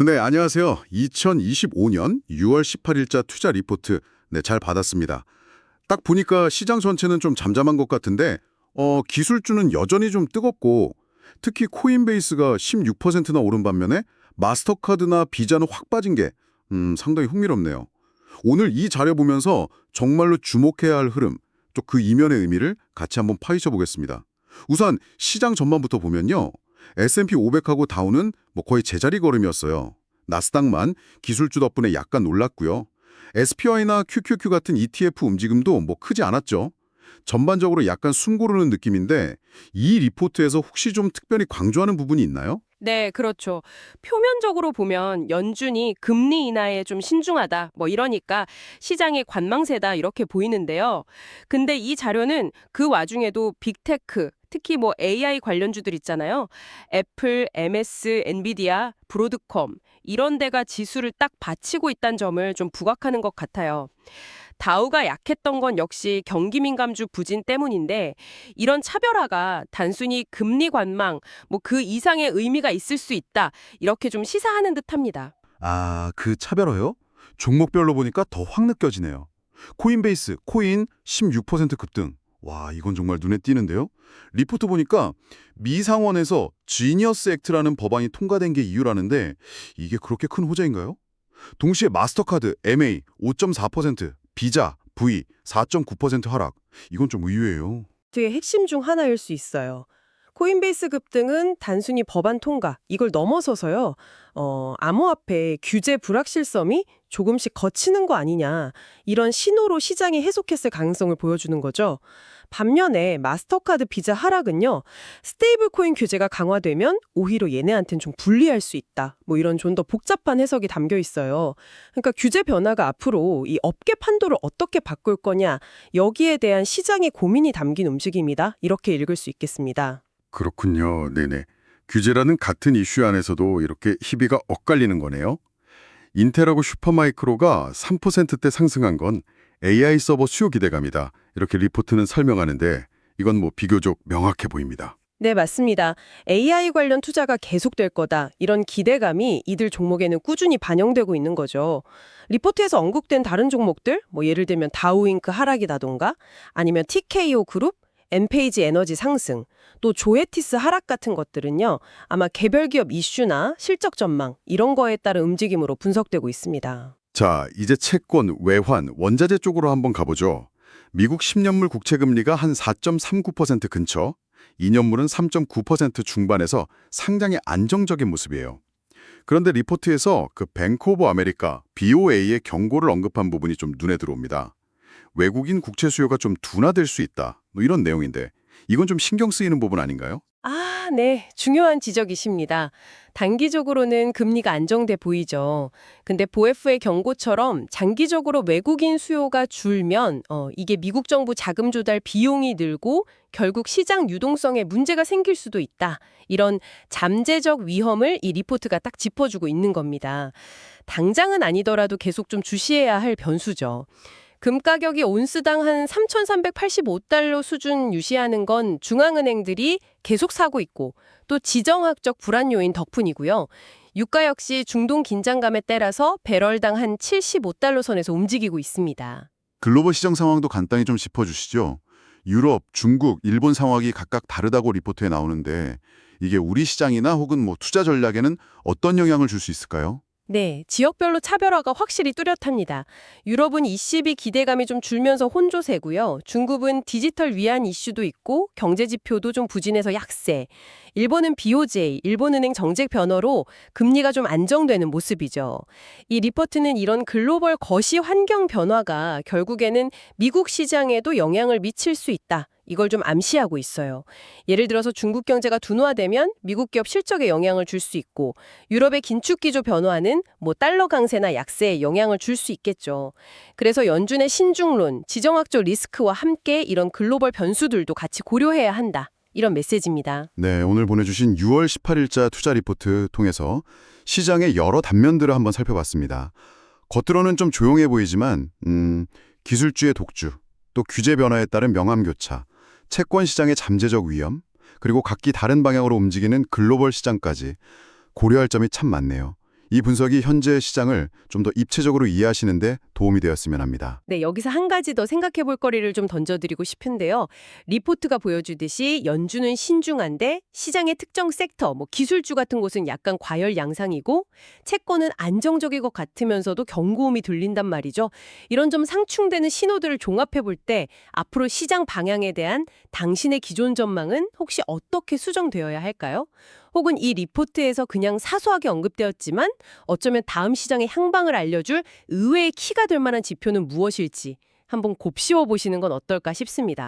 네, 안녕하세요. 2025년 6월 18일자 투자 리포트, 네, 잘 받았습니다. 딱 보니까 시장 전체는 좀 잠잠한 것 같은데, 기술주는 여전히 좀 뜨겁고, 특히 코인베이스가 16%나 오른 반면에 마스터카드나 비자는 확 빠진 게, 상당히 흥미롭네요. 오늘 이 자료 보면서 정말로 주목해야 할 흐름, 또 그 이면의 의미를 같이 한번 파헤쳐 보겠습니다. 우선 시장 전반부터 보면요. S&P 500하고 다우는 거의 제자리 걸음이었어요. 나스닥만 기술주 덕분에 약간 놀랐고요. SPY나 QQQ 같은 ETF 움직임도 크지 않았죠. 전반적으로 약간 숨 고르는 느낌인데 이 리포트에서 혹시 좀 특별히 강조하는 부분이 있나요? 네, 그렇죠. 표면적으로 보면 연준이 금리 인하에 좀 신중하다, 이러니까 시장의 관망세다 이렇게 보이는데요. 근데 이 자료는 그 와중에도 빅테크, 특히 AI 관련주들 있잖아요. 애플, MS, 엔비디아, 브로드컴 이런 데가 지수를 딱 받치고 있다는 점을 좀 부각하는 것 같아요. 다우가 약했던 건 역시 경기 민감주 부진 때문인데 이런 차별화가 단순히 금리 관망 그 이상의 의미가 있을 수 있다. 이렇게 좀 시사하는 듯합니다. 아, 그 차별화요? 종목별로 보니까 더 확 느껴지네요. 코인베이스, 코인 16% 급등. 와, 이건 정말 눈에 띄는데요? 리포트 보니까 미상원에서 지니어스 액트라는 법안이 통과된 게 이유라는데 이게 그렇게 큰 호재인가요? 동시에 마스터카드, MA 5.4%, 비자, V 4.9% 하락. 이건 좀 의외예요. 의 핵심 중 하나일 수 있어요. 코인베이스 급등은 단순히 법안 통과, 이걸 넘어서서요. 암호화폐 규제 불확실성이 조금씩 걷히는 거 아니냐. 이런 신호로 시장이 해석했을 가능성을 보여주는 거죠. 반면에 마스터카드 비자 하락은요. 스테이블 코인 규제가 강화되면 오히려 얘네한테는 좀 불리할 수 있다. 이런 좀 더 복잡한 해석이 담겨 있어요. 그러니까 규제 변화가 앞으로 이 업계 판도를 어떻게 바꿀 거냐. 여기에 대한 시장의 고민이 담긴 움직임이다. 이렇게 읽을 수 있겠습니다. 그렇군요. 네네. 규제라는 같은 이슈 안에서도 이렇게 희비가 엇갈리는 거네요. 인텔하고 슈퍼마이크로가 3%대 상승한 건 AI 서버 수요 기대감이다. 이렇게 리포트는 설명하는데 이건 비교적 명확해 보입니다. 네, 맞습니다. AI 관련 투자가 계속될 거다. 이런 기대감이 이들 종목에는 꾸준히 반영되고 있는 거죠. 리포트에서 언급된 다른 종목들, 예를 들면 다우잉크 하락이라던가 아니면 TKO 그룹, 엔페이지 에너지 상승, 또 조에티스 하락 같은 것들은요. 아마 개별 기업 이슈나 실적 전망 이런 거에 따른 움직임으로 분석되고 있습니다. 자, 이제 채권, 외환, 원자재 쪽으로 한번 가보죠. 미국 10년물 국채 금리가 한 4.39% 근처, 2년물은 3.9% 중반에서 상당히 안정적인 모습이에요. 그런데 리포트에서 그 뱅크 오브 아메리카, BOA의 경고를 언급한 부분이 좀 눈에 들어옵니다. 외국인 국채 수요가 좀 둔화될 수 있다. 이런 내용인데 이건 좀 신경 쓰이는 부분 아닌가요? 아, 네. 중요한 지적이십니다. 단기적으로는 금리가 안정돼 보이죠. 근데 보에프의 경고처럼 장기적으로 외국인 수요가 줄면 이게 미국 정부 자금 조달 비용이 늘고 결국 시장 유동성에 문제가 생길 수도 있다. 이런 잠재적 위험을 이 리포트가 딱 짚어주고 있는 겁니다. 당장은 아니더라도 계속 좀 주시해야 할 변수죠. 금 가격이 온스당 한 3,385달러 수준 유지하는 건 중앙은행들이 계속 사고 있고 또 지정학적 불안 요인 덕분이고요. 유가 역시 중동 긴장감에 따라서 배럴당 한 75달러 선에서 움직이고 있습니다. 글로벌 시장 상황도 간단히 좀 짚어주시죠. 유럽, 중국, 일본 상황이 각각 다르다고 리포트에 나오는데 이게 우리 시장이나 혹은 투자 전략에는 어떤 영향을 줄 수 있을까요? 네, 지역별로 차별화가 확실히 뚜렷합니다. 유럽은 ECB 기대감이 좀 줄면서 혼조세고요. 중국은 디지털 위안 이슈도 있고 경제 지표도 좀 부진해서 약세. 일본은 BOJ, 일본은행 정책 변화로 금리가 좀 안정되는 모습이죠. 이 리포트는 이런 글로벌 거시 환경 변화가 결국에는 미국 시장에도 영향을 미칠 수 있다. 이걸 좀 암시하고 있어요. 예를 들어서 중국 경제가 둔화되면 미국 기업 실적에 영향을 줄 수 있고 유럽의 긴축 기조 변화는 달러 강세나 약세에 영향을 줄 수 있겠죠. 그래서 연준의 신중론, 지정학적 리스크와 함께 이런 글로벌 변수들도 같이 고려해야 한다. 이런 메시지입니다. 네, 오늘 보내주신 6월 18일자 투자 리포트 통해서 시장의 여러 단면들을 한번 살펴봤습니다. 겉으로는 좀 조용해 보이지만 기술주의 독주, 또 규제 변화에 따른 명암교차, 채권 시장의 잠재적 위험, 그리고 각기 다른 방향으로 움직이는 글로벌 시장까지 고려할 점이 참 많네요. 이 분석이 현재 시장을 좀 더 입체적으로 이해하시는 데 도움이 되었으면 합니다. 네, 여기서 한 가지 더 생각해 볼 거리를 좀 던져드리고 싶은데요. 리포트가 보여주듯이 연준은 신중한데 시장의 특정 섹터, 기술주 같은 곳은 약간 과열 양상이고 채권은 안정적인 것 같으면서도 경고음이 들린단 말이죠. 이런 좀 상충되는 신호들을 종합해 볼 때 앞으로 시장 방향에 대한 당신의 기존 전망은 혹시 어떻게 수정되어야 할까요? 혹은 이 리포트에서 그냥 사소하게 언급되었지만 어쩌면 다음 시장의 향방을 알려줄 의외의 키가 될 만한 지표는 무엇일지 한번 곱씹어 보시는 건 어떨까 싶습니다.